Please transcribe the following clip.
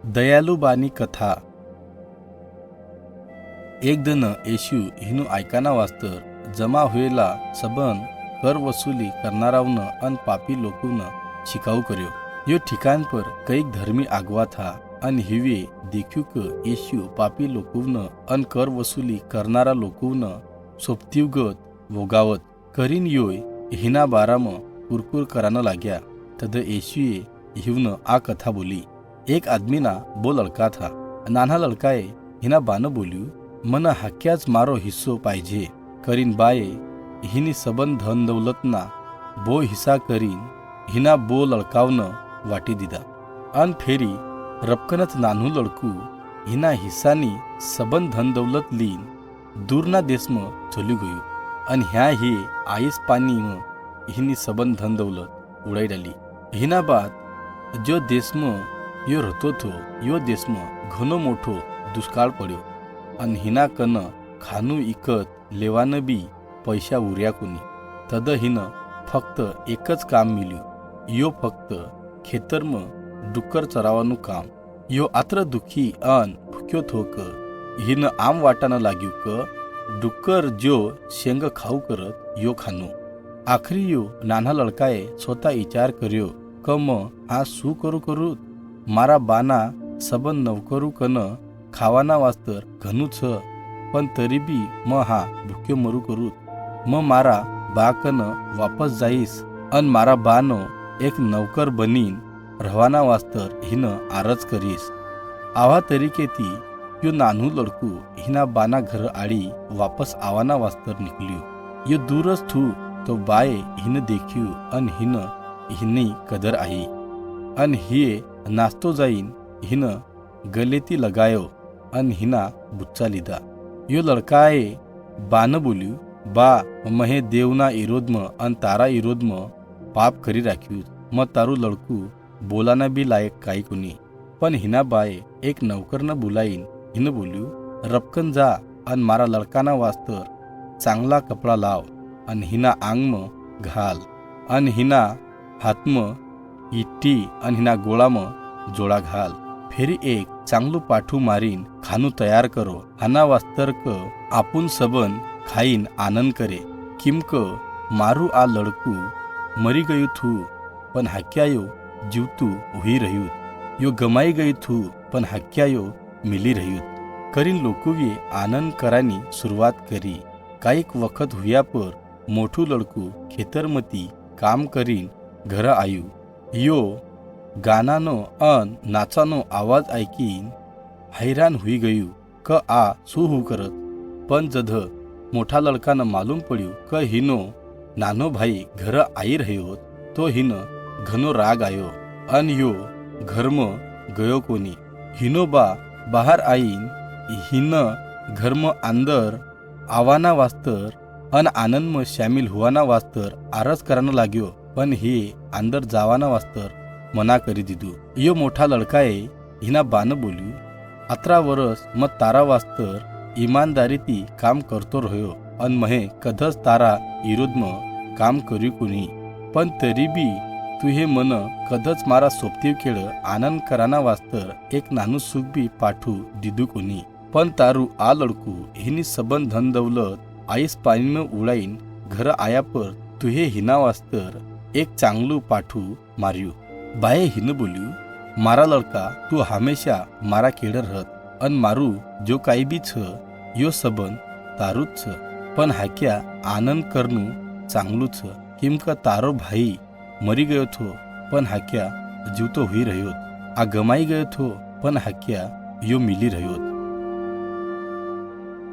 दयालुबानी कथा। एक दिन येशू हिनु ऐकाना वास्तर जमा हुएला सबन कर वसूली करनारावन अन पापी लोकून शिकाऊ कर्यो। यो ठिकाण पर कईक धर्मी आगवा था अन हिवे देखू क येशू पापी लोकून अन कर वसूली करनारा लोकून सोबतीवगत वोगावत करीन योय हिना बाराम कुरकुर कराना लाग्या। तद येशूए हिवन आ कथा बोली। एक आदमीना बो लड़का था। नाना लड़काए हिना बान बोल्यू, मन हाक्याच मारो हिस्सो पाहिजे। करीन बाये हिनी सबन धन दौलतना बो हिस्सा करीन हिना बो लड़कावन वाटी दिदा। अन फेरी रपकनच नानू लड़कू हिना हिस्सानी सबन धन दौलत लीन दूरना देशम चली गयू। अन ह्या हे आईस पानी हिनी सबन धन दौलत उडाई डाली। हिना बाद जो देशम यो रहतो थो यो देशम घनो मोठो दुष्काळ पड्यो। अन हिना कन खानू इकत लेवान बी पैसा उर्या कोनी। तद हिन फक्त एकच काम मिल्यू, यो फक्त खेतरम डुक्कर चरावानु काम। यो आत्र दुखी अन भुक्यो थो क हिन आम वाटाना लाग्यू क डुक्कर जो शेंग खाऊ करत यो खानू। आखरी यो नाना लड़काए स्वतः विचार कर्यो क म आ शू करू मारा बाना सबन नवकरू कन खावाना वास्तर घणू छ, पण तरी बी म हा भुक्यो मरू करू। म मारा बा कन वापस जाईस अन मारा बानो एक नौकर बनीन रहवाना वास्तर हिन आरज करीस। आवा तरीके ती यो नानू लड़कू हिना बाना घर आड़ी वापस आवाना वास्तर निकल्यू। यो दूरच थू तो बाये हिन देखियो अन हिनी कदर आई। अन हिये नास्तो जाईन हिन गलेती लगायो अन हिना बुच्चा लीधा। यो लड़काए बान बोल्यू, बा महे देवना इरोधम अन तारा इरोधम पाप करी राख्यू। म तारू लड़कू बोलाना बी लायक काई कोनी। पण हिना बाए एक नौकर न बुलाईन हिन बोल्यू, रपकन जा अन मारा लड़काना वास्तर चांगला कपड़ा लाव अन हिना आंगम घाल अन हिना हातम इट्टी अन हिना गोळाम जोड़ा घाल। फेरी एक चांगलू पाठू मारीन खानू तयार करो। हाना वास्तर क आपुन सबन खाईन आनंद करे। किमक मारू आ लड़कू मरी गयू थू पण हाक्यायो जीवतू हुई रह्यू। यो गमाई गई थू पण हाक्यायो मिली रह्यू। करीन लोकूवे आनंद करानी सुरुवात करी। काईक वखत हुया पर मोठू लड़कू खेतरमती काम करीन घर आयू। यो गानानो अन नाचानो आवाज ऐकीन हैरान हुई गयू क आ शू हू करत। पण जध मोठा लड़कान मालूम पड्यू क हिनो नानो भाई घर आई रह्यो तो हिन घनो राग आयो अन यो घरम गयो कोनी। हिनो बा बाहर आईन हिन घरम अंदर आवाना वास्तर अन आनंद में शामिल हुआना वास्तर आरज कराना लाग्यो। पण हे अंदर जावाना वास्तर मना करी दीदू। यो मोठा लड़काए हिना बान बोल्यू, 18 वर्ष म तारा वास्तर ईमानदारी ती काम करतो रह्यो अन महे कधच तारा विरोध म काम कर्यू कोनी। पण तरी बी तू हे मन कधच मारा सोबतीव केळ आनंद कराना वास्तर एक नानू सुख बी पाठू दीदू कोनी। पण तारू आ लड़कू हिनी सबन धन दौलत आईस पानी में उड़ाईन घर आया पर तुहे हिना वास्तर एक चांगलू पाठू मार्यू। बाये हिन बोल्यू, मारा लड़का तू हमेशा मारा केड़ रहत अन मारू जो काई भी छ यो सबन तारूच छ। पण हाक्या आनंद करनू चांगलू छ। किमका तारो भाई मरी गयो थो पण हाक्या जीवतो हुई रह्यो। आ गमाई गयो थो पण हाक्या यो मिली रह्यो।